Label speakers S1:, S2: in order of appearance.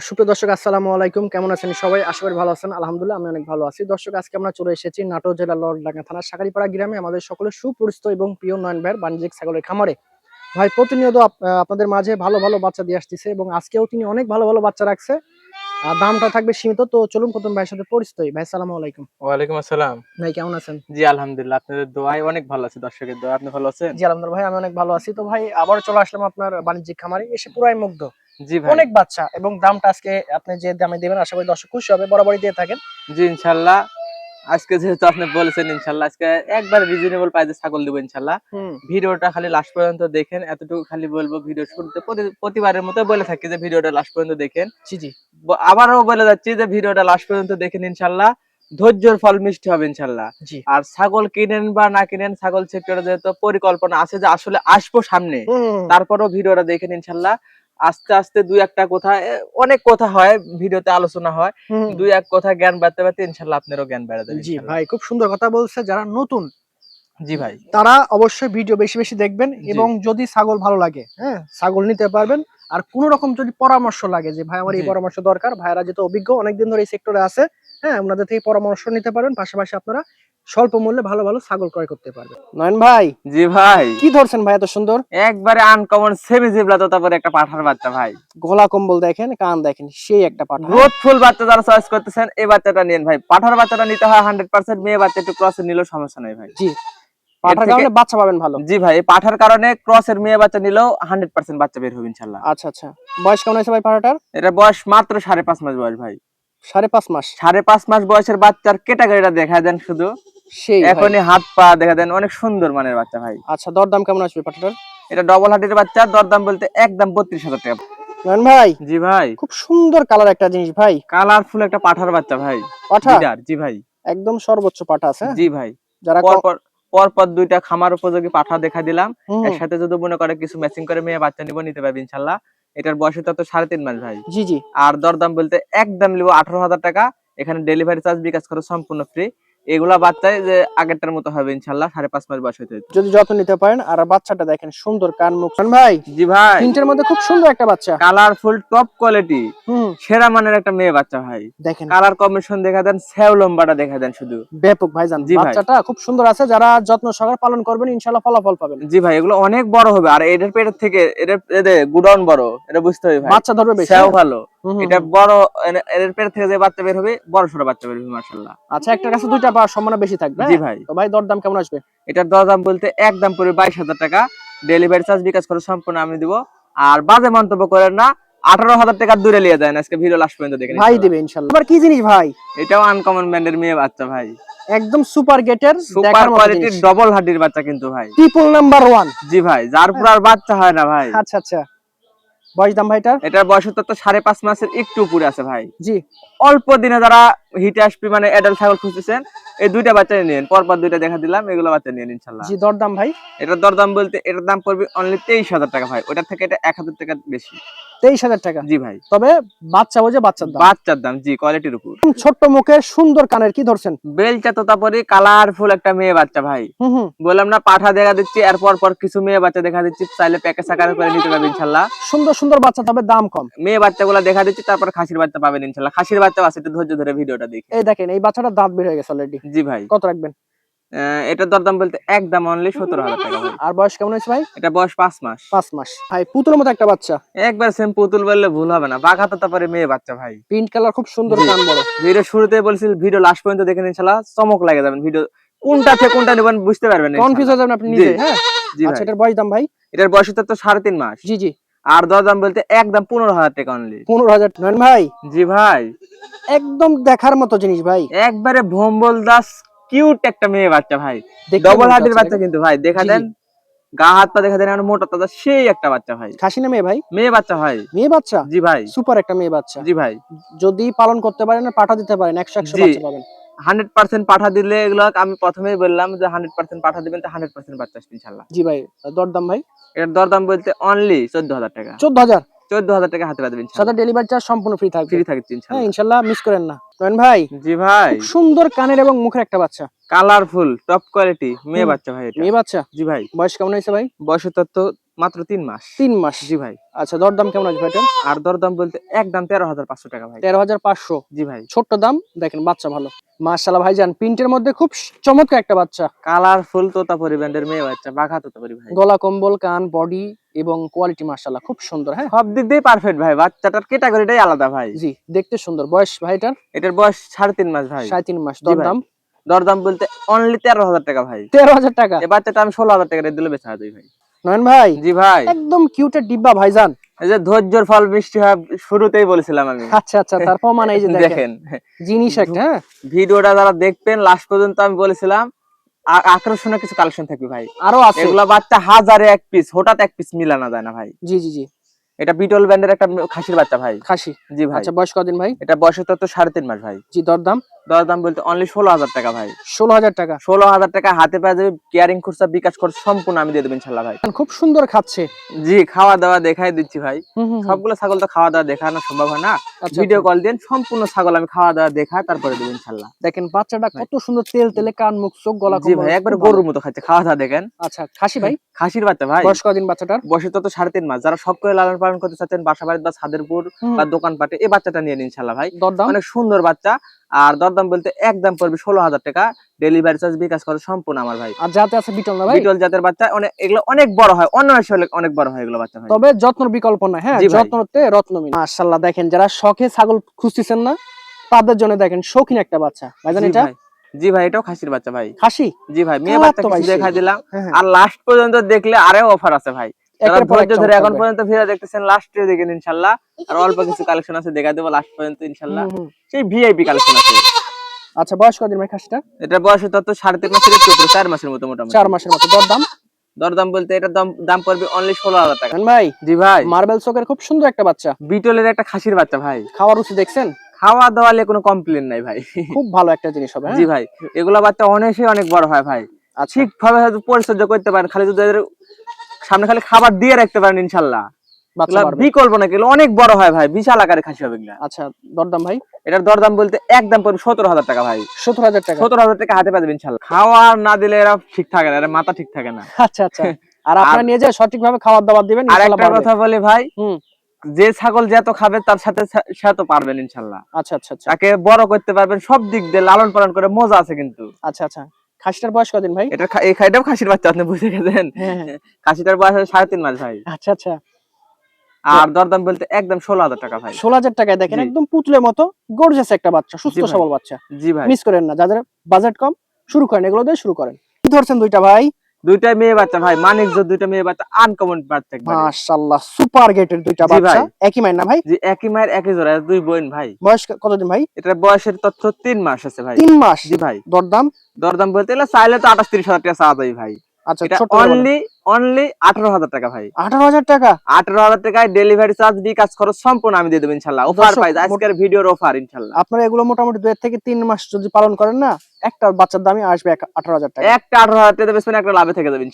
S1: সুপ্রিয় দর্শক, আসসালামু আলাইকুম। কেমন আছেন সবাই? আশা করি ভালো আছেন। আলহামদুলিল্লাহ আমি অনেক ভালো আছি। দর্শক, আজকে আমরা চলে এসেছি নাটোর জেলার লর্ডডাঙ্গা থানার শাকারীপাড়া গ্রামে আমাদের সকলের সুপরিচিত এবং প্রিয় নয়ন ভাইয়ের বাণিজ্যিক ছাগলের খামারে। ভাই প্রতিনিয়ত আপনাদের মাঝে ভালো ভালো বাচ্চা দিয়ে আসতেছে এবং আজকেও তিনি অনেক ভালো ভালো বাচ্চা রাখছে। দামটা থাকবে সীমিত। তো চলুন প্রথম ভাইয়ের সাথে পরিচিত হই। ভাই আসসালামু আলাইকুম।
S2: ওয়ালাইকুম আসসালাম।
S1: ভাই কেমন আছেন?
S2: জি আলহামদুলিল্লাহ, আপনাদের দোয়ায় অনেক ভালো আছি, দর্শকের দোয়া। আপনি ভালো আছেন?
S1: জি আলহামদুলিল্লাহ ভাই, আমি অনেক ভালো আছি। তো ভাই আবার চলে আসলাম আপনার বাণিজ্যিক খামারে, এসে পুরাই মুগ্ধ।
S2: জি ভাই।
S1: অনেক বাচ্চা এবং দামটা আজকে আপনি যে দামে দিবেন আশা করি দর্শক খুশি হবে, বরাবরই দিয়ে থাকেন।
S2: জি ইনশাআল্লাহ। আজকে যেহেতু আপনি বলেছেন, ইনশাআল্লাহ আজকে একবার রিজনেবল প্রাইসে ছাগল দেব ইনশাআল্লাহ। ভিডিওটা খালি লাস্ট পর্যন্ত দেখেন, এতটুকু খালি বলবো। ভিডিও শুরুতে প্রতিবারের মতো বলে থাকি যে ভিডিওটা লাস্ট পর্যন্ত দেখেন।
S1: জি জি।
S2: আবারও বলে যাচ্ছি যে ভিডিওটা লাস্ট পর্যন্ত দেখেন ইনশাআল্লাহ। ধৈর্যের ফল মিষ্টি হবে ইনশাআল্লাহ।
S1: জি।
S2: আর ছাগল কিনেন বা না কিনেন, ছাগল সেক্টরে যেহেতু পরিকল্পনা আছে যে আসলে আসবো সামনে, তারপরও ভিডিওটা দেখেন ইনশাআল্লাহ। আস্তে আস্তে দুই একটা কথা, অনেক কথা হয় ভিডিওতে, আলোচনা হয়, দুই এক কথা জ্ঞান বাড়তে বাড়তে ইনশাআল্লাহ আপনারও জ্ঞান বেড়ে যাবে।
S1: জি ভাই, খুব সুন্দর কথা বলছে। যারা নতুন
S2: জি ভাই,
S1: তারা অবশ্যই ভিডিও বেশি বেশি দেখবেন এবং যদি ছাগল ভালো লাগে, হ্যাঁ, ছাগল নিতে পারবেন। আর কোন রকম যদি পরামর্শ লাগে যে ভাই আমার এই পরামর্শ দরকার, ভাইরা যেহেতু অভিজ্ঞ, অনেকদিন ধরে এই সেক্টরে আছে, হ্যাঁ, ওনাদের থেকে পরামর্শ নিতে পারবেন। পাশাপাশি আপনারা স্বল্প মূল্যে ভালো ভালো ছাগল ক্রয় করতে পারবেন। নয়ন ভাই,
S2: জি ভাই,
S1: কি ধরছেন ভাই এত সুন্দর?
S2: একবারে আনকমন সেমি জিবলা, তো তারপরে একটা পাঠার বাচ্চা ভাই।
S1: গলা কম্বল দেখেন, কান দেখেন, সেই একটা পাঠা।
S2: গ্রোথফুল বাচ্চা যারা চয়েস করতেছেন এই বাচ্চাটা নিন ভাই। পাঠার বাচ্চাটা নিতে হয় 100%, মেয়ে বাচ্চা একটু ক্রসে নিলেও সমস্যা নাই ভাই।
S1: জি, পাঠার কারণে বাচ্চা পাবেন ভালো।
S2: জি ভাই, এই পাঠার কারণে ক্রসের মেয়ে বাচ্চা নিলেও 100% বাচ্চা বের হবে ইনশাআল্লাহ।
S1: আচ্ছা আচ্ছা। বয়স কেমন আছে ভাই পাঠাটার?
S2: এটা বয়স মাত্র 5.5 মাস বয়স ভাই।
S1: 5.5 মাস?
S2: 5.5 মাস বয়সের বাচ্চার ক্যাটাগরিটা দেখা দেন শুধু,
S1: সেই
S2: এখনই হাত পা দেখা দেন, অনেক সুন্দর মানের বাচ্চা ভাই।
S1: আচ্ছা, দরদাম কেমন আসবে পাঠাটার?
S2: এটা ডবল হার্টের বাচ্চা, দরদাম বলতে একদম 32,000 টাকা।
S1: নয়ন ভাই,
S2: জি ভাই,
S1: খুব সুন্দর কালার একটা জিনিস ভাই।
S2: কালারফুল একটা পাঠার বাচ্চা ভাই।
S1: পাঠা
S2: লিডার, জি ভাই,
S1: একদম সর্বোচ্চ পাঠা আছে।
S2: জি ভাই।
S1: যারা
S2: পরপর দুইটা খামার উপযোগী পাঠা দেখা দিলাম। এর সাথে যদি মনে করে কিছু ম্যাচিং করে মেয়ে বাচ্চা নিতে পারবে ইনশাআল্লাহ। এটার বয়স তো 3.5 মাস ভাই।
S1: জি জি।
S2: আর দরদাম বলতে একদম নিব 18,000 টাকা। এখানে ডেলিভারি চার্জ বিকাশ খরচ সম্পূর্ণ ফ্রি। এগুলা বাচ্চায় যে আগেরটার মতো হবে ইনশাআল্লাহ, 5.5 মাস বয়স হইতে
S1: যদি যত্ন নিতে পারেন। আর বাচ্চাটা দেখেন, সুন্দর কান মুখ। ভাই,
S2: জি ভাই,
S1: তিনটার মধ্যে খুব সুন্দর একটা বাচ্চা,
S2: কালারফুল টপ কোয়ালিটি, সেরা মানের একটা মেয়ে বাচ্চা ভাই। দেখেন কালার কম্বিনেশন দেখা দেন, সেও লম্বাটা দেখা দেন, শুধু ব্যাপক ভাইজান।
S1: বাচ্চাটা খুব সুন্দর আছে। যারা যত্ন সহকারে পালন করবেন ইনশাআল্লাহ ফলাফল পাবেন।
S2: জি ভাই, এগুলো অনেক বড় হবে। আর এদের পেট থেকে এদের গুডাউন বড়, এটা বুঝতে হবে ভাই।
S1: বাচ্চা ধরবে বেশি,
S2: সেও ভালো। এটা বড়, এদের পেট থেকে যে বাচ্চা বের হবে বড় সরো বাচ্চা বের হবে মাশাআল্লাহ।
S1: আচ্ছা, একটা কাছে দুইটা পাওয়ার সম্ভাবনা বেশি থাকবে।
S2: জি ভাই।
S1: তো ভাই দরদাম কেমন আসবে?
S2: এটার দরদাম বলতে একদম পড়বে 22,000 টাকা। ডেলিভারি চার্জ বিকাশ করে সম্পূর্ণ আমি দিব। আর বাজে মন্তব্য করেন না, 18,000 টাকা দূরে নিয়ে যায়। আজকে ভিডিও লাস্ট পর্যন্ত দেখেন,
S1: ভাই দিবে ইনশাআল্লাহ। আবার কি জিনিস ভাই?
S2: এটাও আনকমন ব্র্যান্ডের মেয়ে বাচ্চা ভাই,
S1: একদম সুপার গেটের,
S2: সুপার কোয়ালিটির ডবল হার্ডির বাচ্চা কিন্তু ভাই,
S1: ট্রিপল নাম্বার 1।
S2: জি ভাই, যার পুরো আর বাচ্চা হয় না ভাই।
S1: আচ্ছা আচ্ছা। বয়স দাম ভাইটার?
S2: এটার বয়স তো 5.5 মাসের একটু উপরে আছে ভাই।
S1: জি।
S2: অল্প দিনে যারা হিটে আসবে মানে অ্যাডাল্ট ছাগল খুঁজতেছেন, এই দুইটা বাচ্চা নিন। পরপর দুইটা দেখা দিলাম, এগুলো বাচ্চা নিন ইনশাআল্লাহ।
S1: জি, দরদাম ভাই?
S2: এটার দরদাম বলতে এটার দাম পড়বে অনলি 23,000 টাকা ভাই। ওটার থেকে এটা 1,000 টাকা বেশি।
S1: 23,000 টাকা?
S2: জি ভাই।
S1: তবে বাচ্চা বুঝে বাচ্চার দাম।
S2: বাচ্চার দাম, জি, কোয়ালিটির উপর।
S1: ছোট্ট মুখের সুন্দর কানের কি ধরছেন?
S2: বেলচা তোতাপুরি কালারফুল একটা মেয়ে বাচ্চা ভাই। বললাম না, পাঠা দেখা দিচ্ছি, আর পর কিছু মেয়ে বাচ্চা দেখা দিচ্ছি। চাইলে প্যাকেজ আকারে করে নিতে পারবেন ইনশাআল্লাহ।
S1: সুন্দর সুন্দর বাচ্চা, তবে দাম কম।
S2: মেয়ে বাচ্চাগুলো দেখা দিচ্ছি, তারপর খাসির বাচ্চা পাবেন ইনশাআল্লাহ। খাসির বাচ্চা আছে, একটু ধৈর্য ধরে ভিডিওটা দেখি।
S1: এই দেখেন, এই বাচ্চাটার দাঁত বের হয়ে গেছে অলরেডি।
S2: জি ভাই।
S1: কত রাখবেন?
S2: এটার দরদাম বলতে একদম অনলি 17,000 টাকা ভাই।
S1: আর বয়স কেমন হয়েছে ভাই?
S2: এটা বয়স 5 মাস।
S1: 5 মাস। ভাই পুতুলের মতো একটা বাচ্চা,
S2: একবার সেম পুতুল বললে ভুল হবে না। বাঘা তোতাপুরি মেয়ে বাচ্চা ভাই,
S1: প্রিন্ট কালার খুব সুন্দর, কান বড়।
S2: ভিডিও শুরুতে বলছিল, ভিডিও লাস্ট পর্যন্ত দেখেন ইনশাআল্লাহ, চমক লাগে যাবেন। ভিডিও কোনটা থেকে কোনটা নেবেন বুঝতে পারবেন না,
S1: কনফিউজ হয়ে যাবেন আপনি নিজে। হ্যাঁ। আচ্ছা, এটার বয়স দাম ভাই?
S2: এটার বয়স তো 3.5 মাস।
S1: জি জি।
S2: আর দরদাম বলতে একদম 15,000 টাকা অনলি।
S1: 15,000? নয়ন ভাই,
S2: জি ভাই,
S1: একদম দেখার মতো জিনিস ভাই।
S2: একবারে ভম্বল দাস কিউট একটা মেয়ে বাচ্চা ভাই। ডবল হার্টের বাচ্চা কিন্তু ভাই, দেখা দেন গা হাত পা দেখা দেন, আর মোটা তাজা সেই একটা বাচ্চা ভাই।
S1: খাসি না মেয়ে ভাই?
S2: মেয়ে বাচ্চা ভাই।
S1: মেয়ে বাচ্চা?
S2: জি ভাই,
S1: সুপার একটা মেয়ে বাচ্চা।
S2: জি ভাই।
S1: যদি পালন করতে পারেন আর পাঠা দিতে পারেন, 100 বাচ্চা পাবেন।
S2: 100% পাঠা দিলে, এগুলো আমি প্রথমেই বললাম যে 100% পাঠা দিবেন তো 100% বাচ্চা আসবে ইনশাআল্লাহ।
S1: জি ভাই। দরদাম ভাই?
S2: এর দরদাম বলতে অনলি 14,000 টাকা।
S1: 14,000?
S2: 14,000 টাকা হাতে পাবেন
S1: সাথে ডেলিভারি চার্জ সম্পূর্ণ ফ্রি থাকবে।
S2: ফ্রি থাকছে
S1: হ্যাঁ
S2: ইনশাআল্লাহ।
S1: ইনশাআল্লাহ মিস করেন না। নয়ন ভাই
S2: জি ভাই,
S1: খুব সুন্দর কানের এবং মুখের একটা বাচ্চা,
S2: কালারফুল টপ কোয়ালিটি মেয়ে বাচ্চা ভাই এটা।
S1: মেয়ে বাচ্চা।
S2: জি ভাই,
S1: বয়স কেমন হয়েছে ভাই?
S2: বয়স তো মাত্র 3 মাস।
S1: 3 মাস।
S2: জি ভাই।
S1: আচ্ছা দরদাম কেমন আছে ভাইটার?
S2: আর দরদাম বলতে একদম 13,500 টাকা ভাই।
S1: 13,500।
S2: জি ভাই।
S1: ছোট্ট দাম, দেখেন বাচ্চা ভালো। মাশাআল্লাহ ভাইজান, প্রিন্টের মধ্যে খুব চমৎকার একটা বাচ্চা।
S2: কালারফুল তোতাপুরি ব্যান্ডের মেয়ে বাচ্চা, বাঘা তোতাপুরি ভাই।
S1: গলা কম্বল, কান, বডি এবং কোয়ালিটি মাশাআল্লাহ খুব সুন্দর। হ্যাঁ
S2: সব দিক দিয়ে পারফেক্ট ভাই, বাচ্চাটার ক্যাটাগরিটাই আলাদা ভাই।
S1: জি দেখতে সুন্দর। বয়স ভাইটার?
S2: এটার বয়স 3.5 মাস ভাই।
S1: 3.5 মাস।
S2: জি ভাই।
S1: দরদাম?
S2: দরদাম বলতে অনলি 13,000 টাকা ভাই।
S1: 13,000 টাকা।
S2: এই বাচ্চাটা আমি 16,000 টাকা দিলে বেচা দেই ভাই।
S1: নয়ন ভাই
S2: জি ভাই।
S1: একদম কিউটের ডিব্বা ভাইজান।
S2: এই যে ধৈর্যের ফল মিষ্টি হয় শুরুতেই বলেছিলাম আমি।
S1: আচ্ছা আচ্ছা, তার প্রমাণ এই যে দেখেন
S2: দেখেন
S1: জিনিস একটা। হ্যাঁ
S2: ভিডিওটা যারা দেখবেন লাস্ট পর্যন্ত, আমি বলেছিলাম আকর্ষণীয় কিছু কালেকশন থাকবে ভাই।
S1: আরো আছে।
S2: এগুলা বাচ্চা হাজারে এক পিস, হঠাৎ এক পিস মিলানো যায় না ভাই।
S1: জি জি জি।
S2: এটা বিটল ব্যান্ডের একটা খাসির বাচ্চা ভাই।
S1: খাসি।
S2: জি ভাই।
S1: আচ্ছা বয়স কতদিন ভাই?
S2: এটা বয়স তো 3.5 মাস ভাই।
S1: জি দরদাম?
S2: দরদাম বলতে অনলি 16,000 টাকা ভাই।
S1: 16,000 টাকা।
S2: 16,000 টাকা হাতে পেয়ে যাবে, কেয়ারিং খরচা বিকাশ খরচ সম্পূর্ণ আমি দিয়ে দেব ইনশাআল্লাহ ভাই।
S1: খুব সুন্দর খাচ্ছে।
S2: জি খাওয়া দাওয়া দেখাই দিচ্ছি ভাই।
S1: হুম হুম হুম।
S2: সবগুলো ছাগল তো খাওয়া দাওয়া দেখানো সম্ভব হয় না।
S1: আচ্ছা,
S2: ভিডিও
S1: আচ্ছা।
S2: কল দেন, সম্পূর্ণ ছাগল আমি খাওয়া দাওয়া দেখা তারপরে দেব ইনশাআল্লাহ।
S1: দেখেন বাচ্চাটা কত সুন্দর, তেল তেলে কান মুখ চোখ গলা
S2: জি
S1: কম্বল।
S2: ভাই, একবারে
S1: খুব ভালো।
S2: গরুর মতো খাচ্ছে, খাওয়া দাওয়া দেখেন।
S1: আচ্ছা খাসি ভাই?
S2: খাসির বাচ্চা ভাই।
S1: বয়স কতদিন বাচ্চাটার?
S2: বয়স তো 3.5 মাস। যারা শখ করে লালন পালন করতে চাচ্ছেন বাসা বাড়িতে বা ছাদেরপুর
S1: হুম।
S2: বা দোকানপাটে, এই বাচ্চাটা নিয়ে নিন ইনশাআল্লাহ ভাই।
S1: দরদাম?
S2: অনেক সুন্দর বাচ্চা। আর দরদাম বলতে একদম পড়বে 16,000 টাকা, ডেলিভারি চার্জ বিকাশ করে সম্পূর্ণ আমার ভাই।
S1: আর যাতে আছে বিটল না ভাই?
S2: বিটল জাতের বাচ্চা, অনেক এগুলো অনেক বড় হয়, অন্য মাসে হলে অনেক বড় হয় এগুলো বাচ্চা ভাই।
S1: তবে যত্নর বিকল্প না। হ্যাঁ
S2: জি ভাই।
S1: যত্নতে রত্ন মিলে। মাশাআল্লাহ দেখেন, যারা শখে ছাগল খুঁজতেছেন না তাদের জন্য দেখেন শৌখিন একটা বাচ্চা ভাইজান।
S2: জি
S1: এটা
S2: ভাই। জি ভাই, এটাও খাসির বাচ্চা ভাই।
S1: খাসি?
S2: জি ভাই, মেয়ে
S1: কালার
S2: বাচ্চা
S1: তো ভাই
S2: কিছু
S1: সেই।
S2: দেখাই দিলাম।
S1: হ্যাঁ, হ্যাঁ।
S2: আর লাস্ট পর্যন্ত দেখলে আরো অফার আছে ভাই। যারা
S1: একের পর এক
S2: ধৈর্য ধরে
S1: চমক
S2: এখন
S1: থাকবে।
S2: পর্যন্ত ভিডিও দেখতেছেন, লাস্টে দেখেন ইনশাআল্লাহ। আর অল্প কিছু কালেকশন আছে, দেখা দেব লাস্ট পর্যন্ত ইনশাআল্লাহ।
S1: হুম, হুম।
S2: সেই ভিআইপি কালেকশন আছে।
S1: আচ্ছা বয়স কতদিন ভাই খাসিটা?
S2: এটা বয়স তো 3.5 মাসের একটু উপরে, 4 মাসের মতো মোটামুটি।
S1: 4 মাসের মতো। দরদাম?
S2: দরদাম বলতে এটার দাম পড়বে অনলি 16,000 টাকা।
S1: নয়ন ভাই
S2: জি ভাই।
S1: মার্বেল চোখের খুব সুন্দর একটা বাচ্চা।
S2: বিটলের একটা খাসির বাচ্চা ভাই।
S1: খাওয়ার রুচি দেখছেন?
S2: খাওয়া দাওয়ালে কোনো কমপ্লেন নাই ভাই।
S1: খুব ভালো একটা জিনিস হবে।
S2: জি
S1: হ্যাঁ
S2: ভাই, এগুলা বাচ্চা অনেক বড় হয় ভাই।
S1: আচ্ছা
S2: ঠিকভাবে হয়তো পরিচর্যা করতে পারেন, খালি যদি এদের সামনে খালি খাবার দিয়ে রাখতে পারেন ইনশাআল্লাহ,
S1: বাচ্চা
S2: এগুলা
S1: পারবে।
S2: বিকল্প না, এগুলো অনেক বড় হয় ভাই, বিশাল আকারে খাসি হবে এগুলা।
S1: আচ্ছা দরদাম ভাই?
S2: এটার দরদাম বলতে একদম পড়বে 17,000 টাকা ভাই।
S1: 17,000 টাকা।
S2: 17,000 টাকা হাতে পাবেন ইনশাআল্লাহ। খাওয়া না দিলে এরা ঠিক থাকে না, এরা মাথা ঠিক থাকে না।
S1: আচ্ছা আচ্ছা। আর আপনারা নিয়ে যে সঠিকভাবে খাবার দাবার দিবেন
S2: আর
S1: ইনশাআল্লাহ
S2: একটা
S1: পারবে।
S2: কথা বলি ভাই,
S1: হুম।
S2: যে ছাগল যত খাবে তার সাথে সে তো পারবেন ইনশাআল্লাহ।
S1: আচ্ছা আচ্ছা আচ্ছা।
S2: তাকে বড় করতে পারবেন, সব দিক দিয়ে লালন পালন করে মজা আছে কিন্তু।
S1: আচ্ছা আচ্ছা। খাসিটার বয়স কতদিন ভাই?
S2: এটাও খাসির বাচ্চা, আপনি বুঝে গেছেন।
S1: হ্যাঁ হ্যাঁ।
S2: খাসিটার বয়স 3.5 মাস ভাই।
S1: আচ্ছা আচ্ছা।
S2: আর দরদাম বলতে একদম 16,000 টাকা ভাই।
S1: 16,000 টাকায় দেখেন
S2: জি।
S1: একদম পুতুলের মতো গর্জিয়াস একটা বাচ্চা, সুস্থ
S2: জি ভাই।
S1: সবল বাচ্চা।
S2: জি ভাই।
S1: মিস করেন না, যাদের বাজেট কম শুরু করেন এগুলো দিয়ে শুরু করেন। কি ধরছেন দুইটা ভাই?
S2: দুইটা মেয়ে বাচ্চা ভাই, মানিকজোড় দুইটা মেয়ে বাচ্চা, আনকমন বাচ্চা একবারে।
S1: মাশাআল্লাহ সুপার গেটের দুইটা
S2: জি
S1: বাচ্চা।
S2: ভাই।
S1: একই মাইন না ভাই?
S2: জি, একই মায়ের একই জোড়া, দুই বোন ভাই।
S1: বয়স কতদিন ভাই?
S2: এটার বয়সের তথ্য 3 মাস আছে ভাই।
S1: 3 মাস।
S2: জি ভাই।
S1: দরদাম?
S2: দরদাম বলতে এলে চাইলে তো 28-30 হাজার টাকা চাওয়া যায় ভাই।
S1: আচ্ছা
S2: এটা
S1: ছোট করে বলেন।
S2: অনলি 18,000 টাকা ভাই।
S1: 18,000 টাকা?
S2: 18,000 টাকায় ডেলিভারি চার্জ বিকাশ খরচ সম্পূর্ণ আমি দিয়ে দেব ইনশাআল্লাহ। অফার
S1: দর্শক,
S2: প্রাইস, আজকের ভিডিওর অফার ইনশাআল্লাহ।
S1: আপনারা এগুলো মোটামুটি 2 থেকে 3 মাস যদি পালন করেন না, একটা বাচ্চার দামই আসবে 18,000 টাকা।
S2: একটা 18,000 টাকা বেচবেন, একটা লাভে থেকে যাবে ইনশাআল্লাহ।